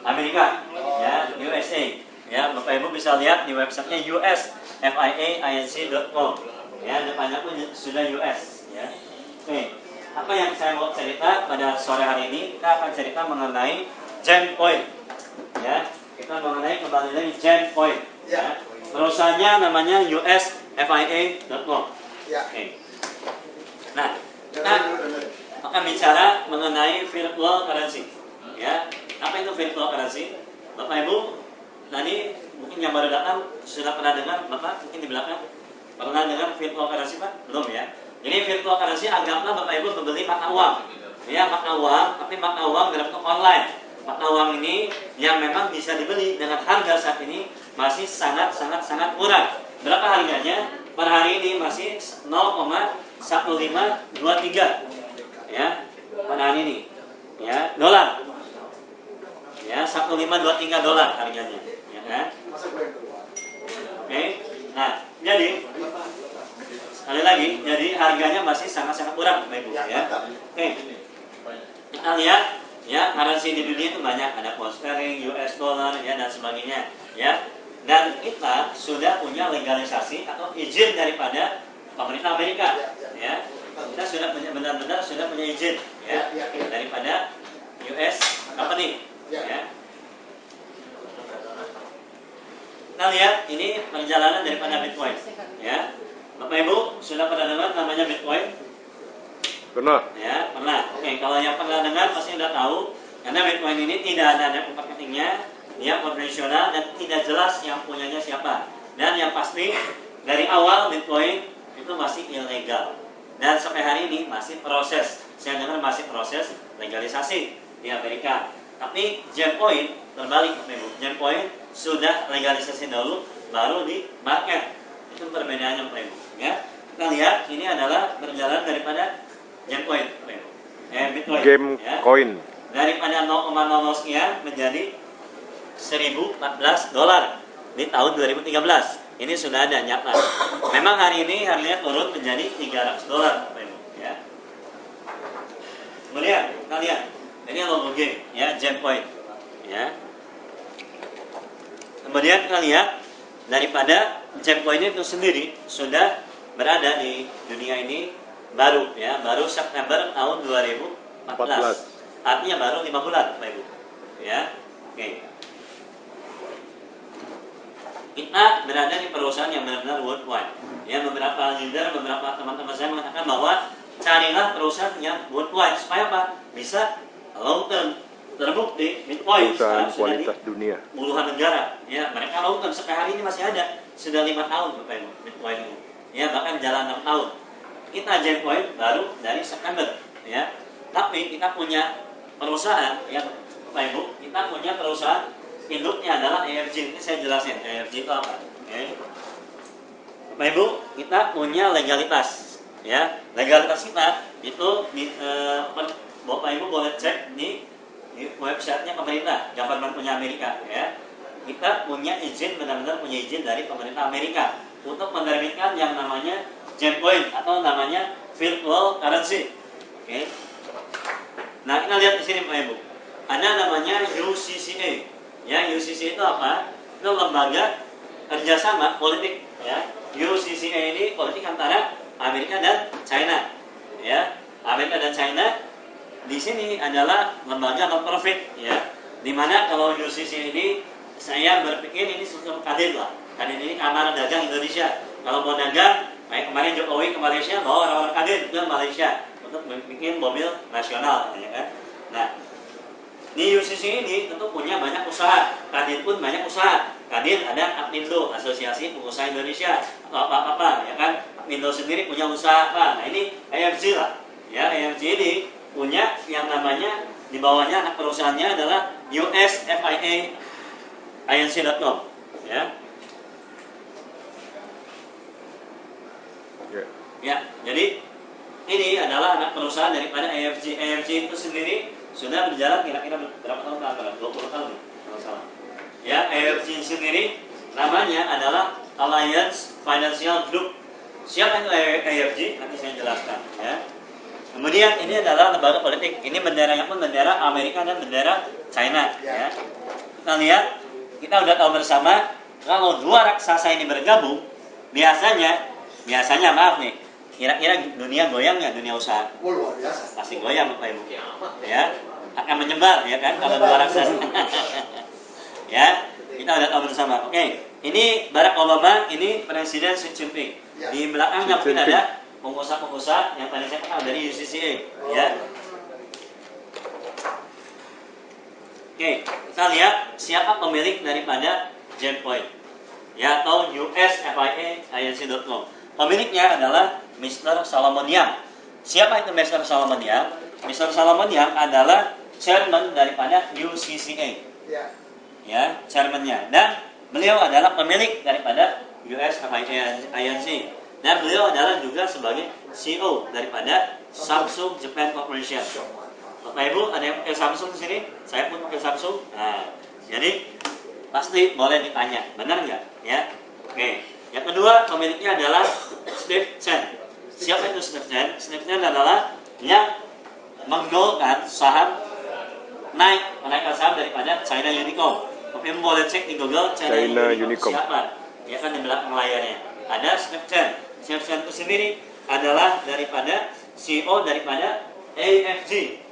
Amerika, ya, USA. Ya, Bapak Ibu bisa lihat di websitenya usfiainc.com. Ya, depannya pun sudah US. Ya. Oke, apa yang saya mau cerita pada sore hari ini? Kita akan cerita mengenai Gen Point. Ya, kita mengenai kembali lagi Gen Point. Ya. Perusahaannya namanya usfia.com. Oke. Nah, kita akan bicara mengenai virtual currency. Ya, apa itu virtual currency? Bapak Ibu, tadi mungkin yang baru datang sudah pernah dengar, Bapak mungkin di belakang pernah dengar virtual currency, Pak? Belum ya? Jadi virtual currency anggaplah Bapak Ibu membeli mata uang. Ya, mata uang, tapi mata uang dalam bentuk online. Mata uang ini yang memang bisa dibeli dengan harga saat ini masih sangat murah. Berapa harganya? Per hari ini masih 0,1523. Ya, per hari ini. Ya, dolar. Ya, 1523 dolar harganya. Ya kan? Oke. Nah, jadi sekali lagi, jadi harganya masih sangat murah, Bapak Ibu. Ya. Oke. Kita lihat, ya, currency di dunia itu banyak, ada pound sterling, US dollar, ya, dan sebagainya. Ya. Dan kita sudah punya legalisasi atau izin daripada pemerintah Amerika. Ya. Kita sudah benar-benar sudah punya izin, ya, daripada US company. Ya. Kita lihat ini perjalanan daripada Bitcoin. Ya. Bapak Ibu sudah pernah dengar namanya Bitcoin? Pernah. Ya, pernah. Oke, kalau yang pernah dengar pasti sudah tahu, karena Bitcoin ini tidak ada network marketingnya, dia konvensional dan tidak jelas yang punyanya siapa. Dan yang pasti dari awal Bitcoin itu masih ilegal. Dan sampai hari ini masih proses. Saya dengar masih proses legalisasi di Amerika. Tapi Gemcoin terbalik, Bapak Ibu. Gemcoin sudah legalisasi dahulu, baru di market. Itu perbedaannya, Bapak Ibu. Ya, kita lihat ini adalah perjalanan daripada Gemcoin, Bapak Ibu. Bitcoin. Gamecoin. Ya. Daripada 0,00 sekian menjadi 1014 dolar di tahun 2013. Ini sudah ada nyata. Memang hari ini harganya turun menjadi 300 dolar, Bapak Ibu. Ya. Kemudian kita lihat. Ini logo game, ya, Gemcoin, ya. Kemudian kita lihat daripada Gemcoin itu sendiri sudah berada di dunia ini baru, ya, baru September tahun 2014. Artinya baru 5 bulan, Bapak Ibu. Ya, oke. Kita berada di perusahaan yang benar-benar worldwide. Ya, beberapa leader, beberapa teman-teman saya mengatakan bahwa carilah perusahaan yang worldwide supaya apa? Bisa long term. Terbukti Bitcoin perusahaan kualitas dunia puluhan negara, ya, mereka long term sampai hari ini masih ada, sudah 5 tahun, Bapak Ibu, Bitcoin itu, ya, bahkan jalan 6 tahun. Kita Gemcoin baru dari September, ya, tapi kita punya perusahaan, ya, Bapak Ibu, kita punya perusahaan induknya adalah EFG. Ini saya jelasin EFG itu apa. Okay. Bapak Ibu, kita punya legalitas, ya, legalitas kita itu Bapak Ibu boleh cek di websitenya pemerintah, government punya Amerika, ya. Kita punya izin, benar-benar punya izin dari pemerintah Amerika untuk menerbitkan yang namanya Gemcoin atau namanya virtual currency. Oke. Nah, kita lihat di sini, Pak Ibu. Ada namanya UCCA. Ya, UCCA itu apa? Itu lembaga kerjasama politik, ya. UCCA ini politik antara Amerika dan China, ya. Amerika dan China di sini adalah lembaga non-profit, ya. Dimana kalau UCCA ini saya berpikir ini sistem Kadin lah. Kadin ini Kamar Dagang Indonesia. Kalau mau dagang, kayak kemarin Jokowi ke Malaysia bawa orang-orang Kadin ke Malaysia untuk bikin mobil nasional, ya kan. Nah, di UCC ini tentu punya banyak usaha. Kadin pun banyak usaha. Kadin ada Apmindo, Asosiasi Pengusaha Indonesia, atau apa-apa, ya kan. Apmindo sendiri punya usaha apa. Nah, ini AFG lah. Ya, AFG ini punya yang namanya di bawahnya anak perusahaannya adalah usfia.inc.com, ya. Ya, jadi ini adalah anak perusahaan daripada AFG. AFG itu sendiri sudah berjalan kira-kira berapa tahun? 20 tahun, kalau salah. Ya, AFG sendiri namanya adalah Alliance Financial Group. Siapa itu AFG? Nanti saya jelaskan, ya. Kemudian ini adalah lembaga politik. Ini benderanya pun bendera Amerika dan bendera China, ya. kita lihat, kita udah tahu bersama kalau dua raksasa ini bergabung, biasanya maaf nih, kira-kira dunia goyang nggak, dunia usaha? Luar biasa. Pasti goyang Bapak Ibu, ya akan menyebar ya kan kalau dua raksasa. Ya, kita udah tahu bersama. Oke, ini Barack Obama, ini Presiden Xi Jinping. Di belakangnya mungkin ada pengusaha-pengusaha yang tadi saya kenal dari UCCA, ya. Oke, kita lihat siapa pemilik daripada Genpoint, ya, atau USFIA-INC.com. Pemiliknya adalah Mr. Solomon Young. Siapa itu Mr. Solomon Young? Mr. Solomon Young adalah chairman daripada UCCA, ya, chairmannya. Dan beliau adalah pemilik daripada USFIA-INC. Dan beliau adalah juga sebagai CEO daripada Samsung Japan Corporation. Bapak Ibu, ada yang pakai Samsung di sini? Saya pun pakai Samsung. Nah, jadi pasti boleh ditanya, benar nggak? Ya, oke. Yang kedua, pemiliknya adalah Steve Chen. Siapa itu Steve Chen? Steve Chen adalah yang menggolkan saham menaikkan saham daripada China Unicom. Bapak Ibu boleh cek di Google China Unicom. Siapa? Ya kan di belakang layarnya ada Steve Chen. Steve Chen itu sendiri adalah daripada CEO daripada AFG.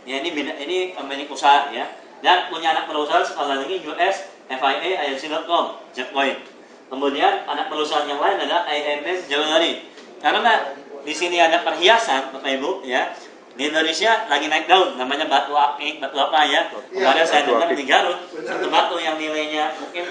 Ya, ini pemilik usaha ya, dan punya anak perusahaan sekali lagi USFIA-INC.com, Jetpoint. Kemudian anak perusahaan yang lain adalah IMS Jewelry. Karena di sini ada perhiasan, Bapak Ibu ya. Di Indonesia lagi naik daun, namanya batu akik, batu apa ya? Kemarin saya dengar di Garut, satu batu yang nilainya mungkin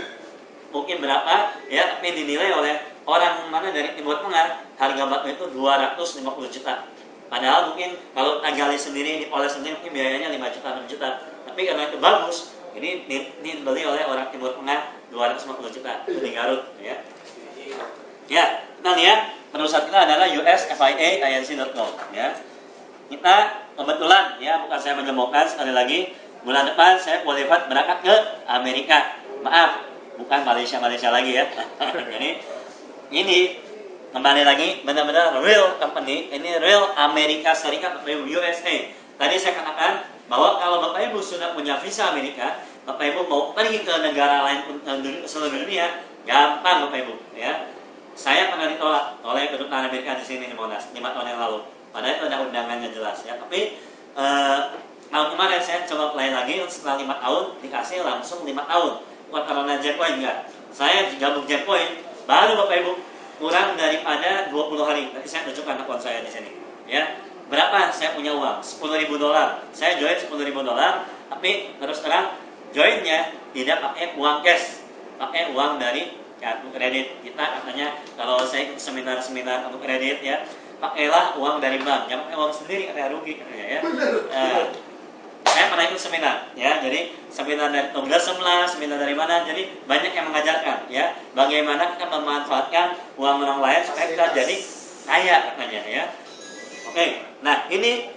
berapa ya, tapi dinilai oleh orang mana dari Timur Tengah, harga batu itu 250 juta. Padahal mungkin kalau kita gali sendiri, dioles sendiri mungkin biayanya 5 juta, 6 juta. Tapi karena itu bagus, ini dibeli oleh orang Timur Tengah 250 juta itu di Garut ya. Ya, kita lihat perusahaan kita adalah USFIA-INC.com ya. Kita kebetulan ya, bukan saya mengembokan, sekali lagi bulan depan saya qualified berangkat ke Amerika. Maaf, bukan Malaysia lagi ya. Jadi ini kembali lagi benar-benar real company, ini real Amerika Serikat, Bapak Ibu, USA. Tadi saya katakan bahwa kalau Bapak Ibu sudah punya visa Amerika, Bapak Ibu mau pergi ke negara lain seluruh dunia, gampang Bapak Ibu ya. Saya pernah ditolak oleh kedutaan Amerika di sini di Monas 5 tahun yang lalu. Padahal itu ada undangannya jelas ya. Tapi tahun kemarin saya coba apply lagi, setelah 5 tahun dikasih langsung 5 tahun. Bukan karena Jetpoint enggak. Saya gabung Jetpoint baru Bapak Ibu kurang daripada 20 hari. Nanti saya tunjukkan akun saya di sini. Ya, berapa saya punya uang? $10.000. Saya join $10.000, tapi terus terang joinnya tidak pakai uang cash, pakai uang dari kartu kredit. Kita katanya kalau saya ikut seminar untuk kredit ya, pakailah uang dari bank, jangan pakai uang sendiri, kayak rugi katanya ya. Saya pernah ikut seminar ya, jadi seminar dari Tom Glasem lah, seminar dari mana, jadi banyak yang mengajarkan ya bagaimana kita memanfaatkan uang orang lain supaya kita jadi kaya katanya ya. Oke, nah ini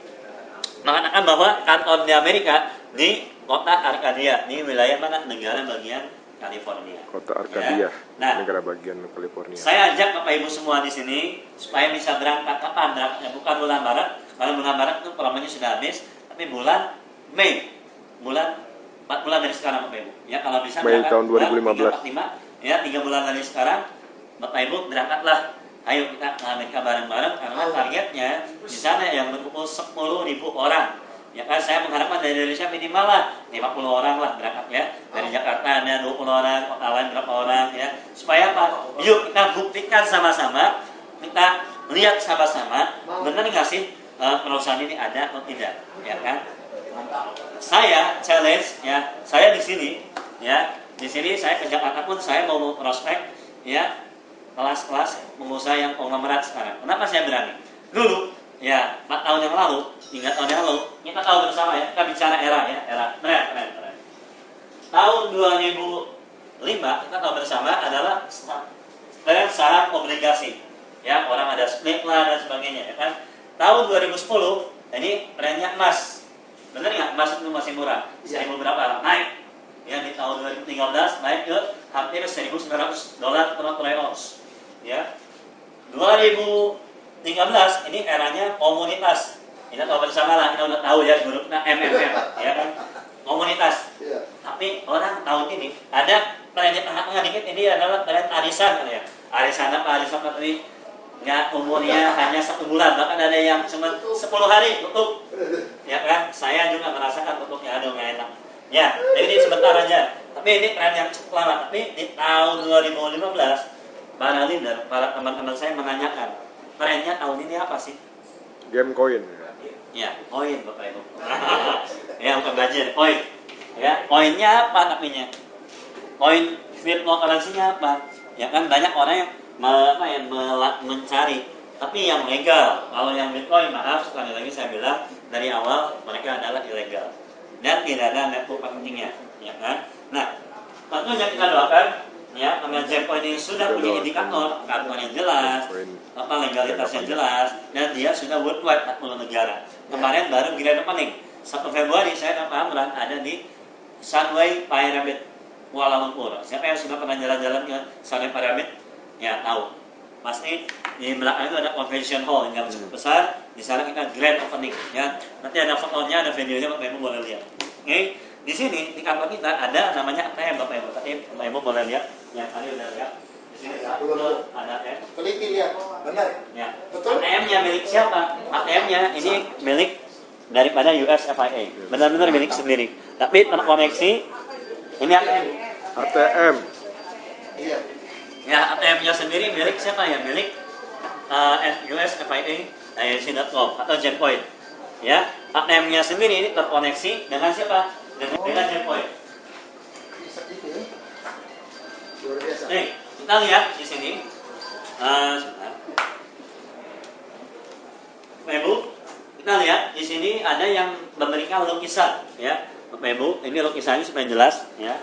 mengatakan bahwa kantor di Amerika di kota Arcadia, di wilayah mana? Negara bagian California. Kota Arcadia, ya. Nah, negara bagian California. Saya ajak Bapak Ibu semua di sini supaya bisa berangkat kapan? Berangkatnya bukan bulan Maret, kalau bulan Maret itu programnya sudah habis, tapi bulan Mei, bulan 4 bulan dari sekarang Bapak Ibu. Ya, kalau bisa Mei tahun 2015. 3, ya 3 bulan dari sekarang Bapak Ibu berangkatlah. Ayo kita ke Amerika bareng-bareng karena targetnya di sana yang berkumpul 10.000 orang. Ya kan, saya mengharapkan dari Indonesia minimal lah 50 orang lah berangkat ya. Dari Jakarta ada 20 orang, kota lain berapa orang ya. Supaya apa? Yuk kita buktikan sama-sama, kita lihat sama-sama benar nggak sih perusahaan ini ada atau tidak, ya kan? Saya challenge ya, saya di sini ya, di sini saya ke Jakarta pun saya mau prospek ya kelas-kelas pengusaha yang konglomerat sekarang. Kenapa saya berani? Dulu ya 4 tahun yang lalu, 3 tahun yang lalu, kita tahu bersama ya, kita bicara era ya, era tren. Tahun 2005 kita tahu bersama adalah tren saham obligasi. Ya, orang ada split lah dan sebagainya ya kan. Tahun 2010 ini trennya emas. Benar nggak? Emas itu masih murah. 1000 berapa? Naik. Ya, di tahun 2013 naik ke hampir $1.900 per troy ounce. Ya. 2013 ini eranya komunitas. Kita tahu bersama lah, kita udah tahu ya grupnya MMM, ya kan? Komunitas. Tapi Tapi orang tahun ini ada tren di tengah-tengah dikit, ini adalah tren arisan ya. Arisan apa? Arisan tapi nggak umurnya hanya 1 bulan, bahkan ada yang cuma 10 hari tutup. Ya kan? Saya juga merasakan tutupnya, aduh nggak enak. Ya, jadi ini sebentar aja. Tapi ini tren yang cukup lama. Tapi di tahun 2015, para leader, para teman-teman saya menanyakan, trennya tahun ini apa sih? Game coin. Ya, koin Bapak Ibu. Ya, bukan gajian, koin. Ya, koinnya apa namanya? Koin cryptocurrency-nya apa? Ya kan banyak orang yang mencari, tapi yang legal. Kalau yang Bitcoin, maaf sekali lagi saya bilang dari awal mereka adalah ilegal dan tidak ada network marketingnya, ya kan? Nah, tentunya kita doakan ya karena Gemcoin ini sudah punya indikator kartunya jelas, apa legalitasnya jelas, dan dia sudah worldwide 40 negara. Kemarin baru grand opening 1 Februari saya dan Pak Amran ada di Sunway Pyramid Kuala Lumpur. Siapa yang sudah pernah jalan-jalan ke Sunway Pyramid? Ya tahu. Pasti di belakang itu ada convention hall yang cukup besar. Di sana kita grand opening. Ya, nanti ada fotonya, ada videonya, Bapak Ibu boleh lihat. Oke, di sini di kantor kita ada namanya ATM, Bapak Ibu. Tadi Bapak Ibu boleh lihat. Yang tadi udah lihat. Di sini ada ATM. Teliti lihat, benar. Ya. Betul. ATM-nya milik siapa? ATM-nya ini milik daripada US FIA. Benar-benar milik sendiri. Tapi terkoneksi. Ini ATM. ATM. Iya. Ya, ATM-nya sendiri milik siapa ya? Milik US FIA IAC.com atau Gemcoin. Ya, ATM-nya sendiri ini terkoneksi dengan siapa? Dengan Gemcoin. Bisa gitu. Luar biasa. Nih, kita lihat di sini. Sebentar. Bapak Ibu, kita lihat di sini ada yang memberikan lukisan, ya. Bapak Ibu, ini lukisannya supaya jelas, ya.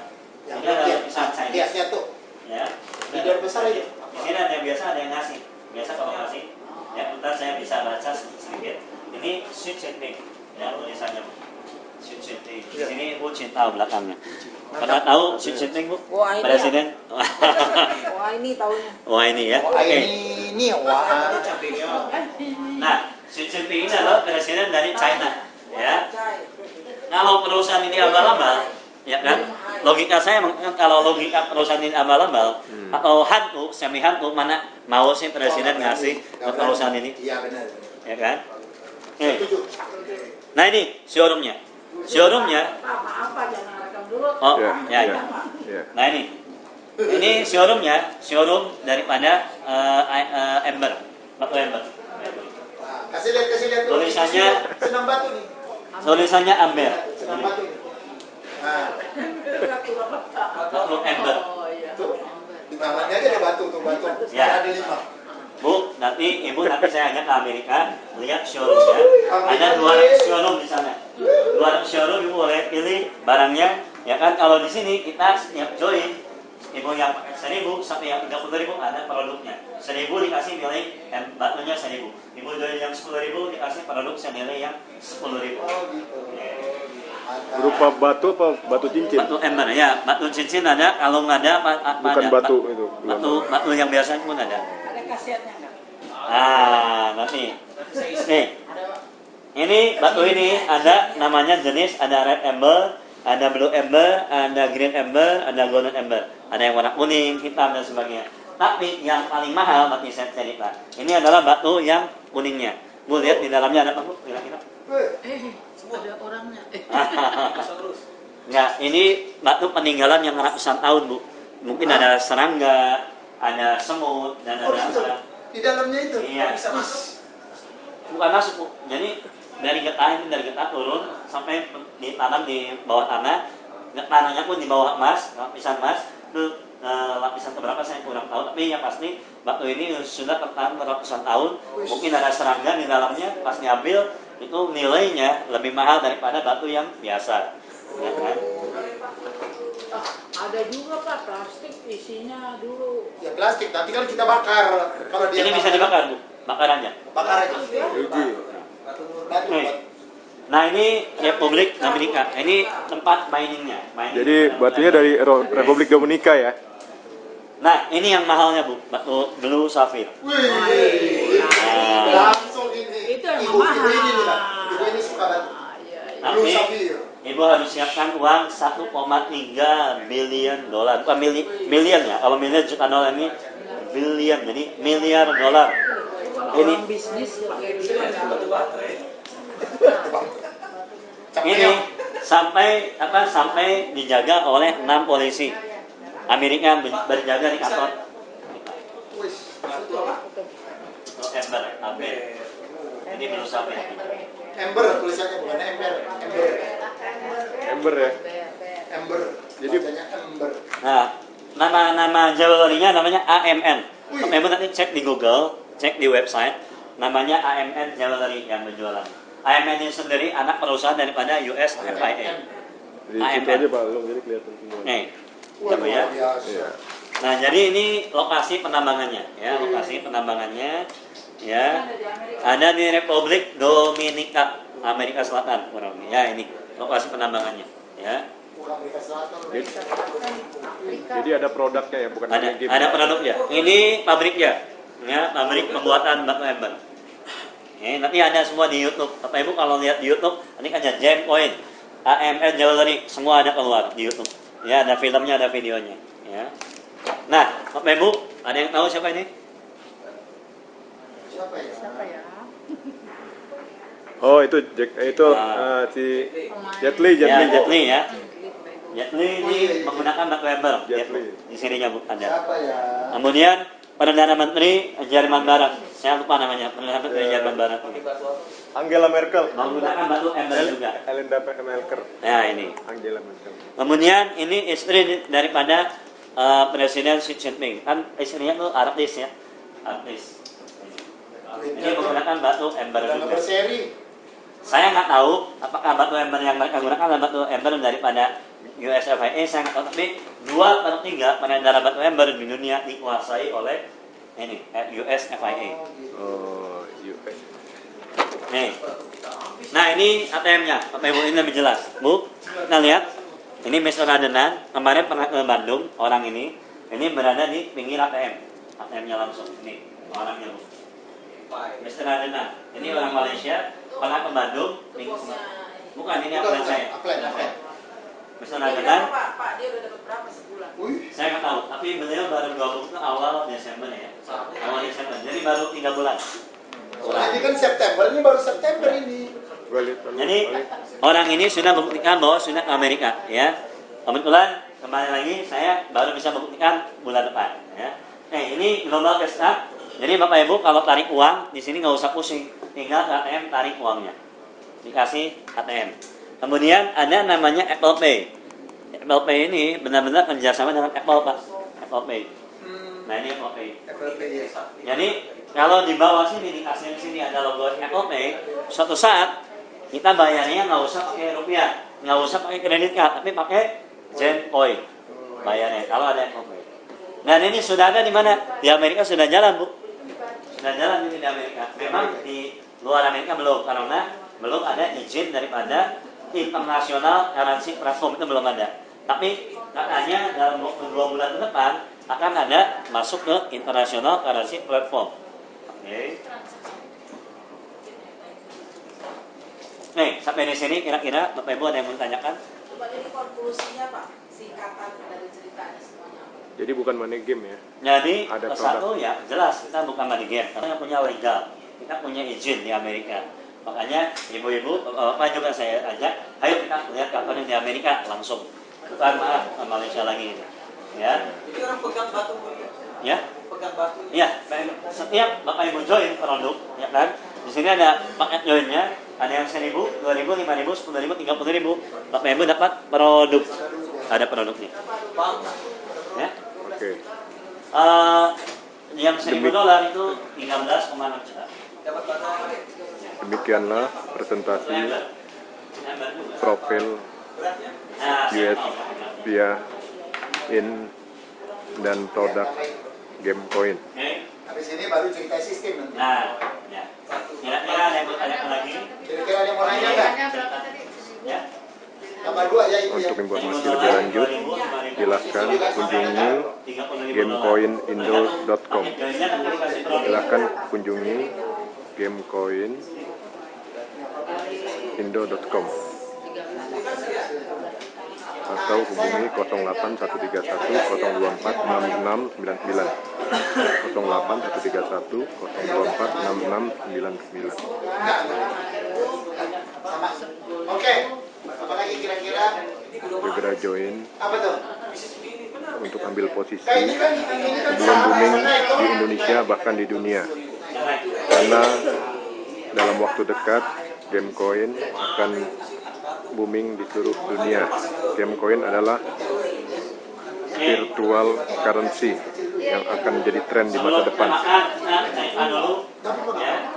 Yang Ini ada lukisan Chinese. hiasnya tuh. Ya. Leader besar aja. Di sini ada yang biasa, ada yang ngasih. Biasa kalau ngasih, ya bentar saya bisa baca sedikit. Ini Xi Jinping, ya tulisannya. Xi Jinping. Di sini Bu Cinta belakangnya. Pernah tahu Xi Jinping Bu? Wah, ini Presiden. Wah ini tahunnya. Wah ini ya. Wah, Oke. ini wah. Nah, Xi Jinping ini adalah presiden dari China, ya. Kalau perusahaan ini abal-abal, ya kan? Logika saya kalau logika perusahaan ini abal-abal atau hantu, semi hantu, mana mau sih presiden ngasih ke perusahaan ini, Iya benar. ya kan? Setuju. Nah ini showroomnya, Apa jangan rekam dulu. oh Ya, ya, ya. Ya. Nah ini showroomnya, showroom daripada Ember, Batu Ember. Kasih lihat tuh. Tulisannya, Senam batu nih. tulisannya Amber, Senam batu nih. Nah, Batu Ember. Oh iya. tuh. Di tangannya aja ada batu tuh batu. Ya. Ada 5. Bu, nanti saya ajak ke Amerika lihat showroomnya. Ada 200 showroom di sana. 200 showroom Ibu boleh pilih barangnya. Ya kan kalau di sini kita setiap join, Ibu yang pakai 1.000 sampai yang 30.000 ada produknya. 1.000 dikasih nilai batunya 1.000. Ibu join yang 10.000 dikasih produk senilai yang 10.000. Oh gitu. Berupa batu apa batu cincin? Batu ember ya, batu cincin ada, kalung ada, apa Bukan ada? batu itu. Batu yang biasa pun ada. Ada kasiatnya nggak? Nanti. Nih. Ini batu ini ada namanya jenis, ada red ember, ada blue ember, ada green ember, ada golden ember. Ada yang warna kuning, hitam dan sebagainya. Tapi yang paling mahal bagi saya cerita, ini adalah batu yang kuningnya. Bu lihat di dalamnya ada apa Bu? Kira-kira? Ada orangnya. Enggak, ini batu peninggalan yang ratusan tahun Bu. Mungkin ada serangga, ada semut, dan Oh, ada gitu. Di dalamnya itu. Iya. Bisa masuk. Bukan masuk Bu. Jadi dari getah turun sampai ditanam di bawah tanah. Tanahnya pun di bawah emas, lapisan emas. Itu lapisan keberapa saya kurang tahu. Tapi yang pasti batu ini sudah tertanam ratusan tahun. Mungkin ada serangga di dalamnya. Pas diambil itu nilainya lebih mahal daripada batu yang biasa. Ya kan? Ada juga Pak plastik isinya dulu. Ya plastik, nanti kan kita bakar. Kalau dia Ini bisa dibakar Bu. Bakar aja. bakar aja. Uji. Batu. Nih. Nah ini Republik Amerika. Ini tempat miningnya. Jadi batunya dari Republik Dominika ya? Nah ini yang mahalnya Bu, batu blue sapphire. Wih. Nah, Langsung ini. Itu yang Ibu mahal. ini nih, Ibu ini suka banget. Iya. Tapi Blue sapphire. Ibu harus siapkan uang 1,3 bilion dolar. Bukan miliar ya. Kalau miliar juta dolar ini bilion, jadi miliar dolar. Ini Orang bisnis ya kayak gitu. ini sampai dijaga oleh 6 polisi Amerika berjaga di kantor. Ember, Amber. Ini belum sampai. Ember tulisannya bukan ember. Ember ya. Ember. Jadi Bacanya ember. Nah, nama jewelry-nya namanya AMN. Ibu nanti cek di Google, cek di website, namanya AMN Jewelry yang berjualan. AMN ini sendiri anak perusahaan daripada US FIA. di situ aja Pak Long, jadi kelihatan semua. Nih, Wah, coba ya. luar biasa. Iya. Nah, jadi ini lokasi penambangannya, ya, lokasi penambangannya, ya. Ada di Republik Dominika, Amerika Selatan, kurang lebih. Ya, ini lokasi penambangannya, ya. Amerika Selatan. Jadi ada produknya ya, bukan hanya game. Ada produknya. Ini pabriknya, ya, pabrik pembuatan batu ember. Nanti ada semua di YouTube. Bapak Ibu kalau lihat di YouTube, ini kan ada Gem Coin, AMN Jewelry, semua ada keluar di YouTube. Ya, ada filmnya, ada videonya. Ya. Nah, Bapak Ibu, ada yang tahu siapa ini? Siapa ya? Siapa ya? Oh, itu si Jet Li, Ya, Jet Li ya. Jet Li Oh, ini iya, iya. menggunakan batu ember. Jet Li. Di sininya Bu ada. Siapa ya? Kemudian Perdana Menteri Jerman Barat, saya lupa namanya, Perdana Menteri Jerman Barat. Angela Merkel. Menggunakan batu ember juga. Elinda Merkel. Nah, ini. Angela Merkel. Kemudian ini istri daripada Presiden Xi Jinping, kan istrinya tuh artis ya, artis. Ini menggunakan batu ember Dan juga. nomor seri. Saya nggak tahu apakah batu ember yang mereka gunakan adalah batu ember daripada US FIA, saya nggak tahu. Tapi 2/3 pengendara batu ember di dunia dikuasai oleh ini US FIA. Oh, US. Nih. Nah, ini ATM-nya, Bapak Ibu, ini lebih jelas. Bu, kita lihat. Ini Mr. Radenan, kemarin pernah ke Bandung, orang ini berada di pinggir ATM. ATM-nya langsung, ini orangnya Bu. Mr. Radenan, ini orang Malaysia, pernah ke Bandung, bukan, ini upline saya. Upline. Mr. Radenan, Pak, dia udah dapat berapa sebulan? Wih. saya nggak tahu, tapi beliau baru 20 ke awal Desember ya. Awal Desember, jadi baru 3 bulan. Soalnya ini kan September, ini baru September ini. Gua lihat dulu. Jadi orang ini sudah membuktikan bahwa sudah ke Amerika, ya. Kebetulan kembali lagi saya baru bisa membuktikan bulan depan, ya. Ini global cash app. Jadi Bapak Ibu kalau tarik uang di sini nggak usah pusing, tinggal ke ATM tarik uangnya, dikasih ATM. Kemudian ada namanya Apple Pay. Apple Pay ini benar-benar kerjasama dengan Apple Pak, Apple Pay. Nah ini Apple Pay. Apple Pay ya. Jadi kalau di bawah sini dikasih di sini ada logo Apple Pay, suatu saat kita bayarnya nggak usah pakai rupiah, nggak usah pakai kredit card, tapi pakai Gem Coin bayarnya kalau ada Apple Pay. Dan ini sudah ada di mana? Di Amerika sudah jalan Bu, sudah jalan ini di Amerika. Memang di luar Amerika belum, karena belum ada izin daripada internasional currency platform, itu belum ada. Tapi katanya dalam 2 bulan ke depan akan ada masuk ke internasional currency platform. Oke. Nih, sampai di sini kira-kira Bapak Ibu ada yang mau ditanyakan? Coba jadi konklusinya Pak, singkatan dari ceritanya semuanya apa? Jadi bukan money game ya. Jadi Ada satu ya jelas kita bukan money game, kita punya legal, kita punya izin di Amerika. Makanya ibu-ibu, bapak juga saya ajak, ayo kita lihat kantornya di Amerika langsung, bukan Malaysia lagi, ya. Jadi orang pegang batu Ya, pegang batu. iya. Setiap bapak ibu join produk, ya kan? Di sini ada paket joinnya, ada yang 1.000, 2.000, 5.000, 10.000, 30.000. Bapak ibu dapat produk, ada produknya. Ya. Oke. Yang 1.000 dolar itu 13,6 juta. Dapat batu. Demikianlah presentasi profil Nah, US via in dan produk Game Coin. Oke. Habis ini baru cerita sistem nanti. Nah, ya. Kira-kira ada yang mau tanyakan lagi? Kira-kira ada yang mau nanya nggak? Ya. Tambah 2 ya Ibu ya. Untuk informasi lebih lanjut, silahkan kunjungi gamecoinindo.com. Silahkan kunjungi gamecoinindo.com. atau hubungi 08131 024 6699 08131 024 6699. Sama. Oke. Apa lagi kira-kira? Segera join Apa tuh? untuk ambil posisi Kayak ini kan sebelum booming di Indonesia bahkan di dunia, karena dalam waktu dekat Gamecoin akan booming di seluruh dunia. Gamecoin adalah virtual currency yang akan menjadi tren di masa depan. Dulu, ya.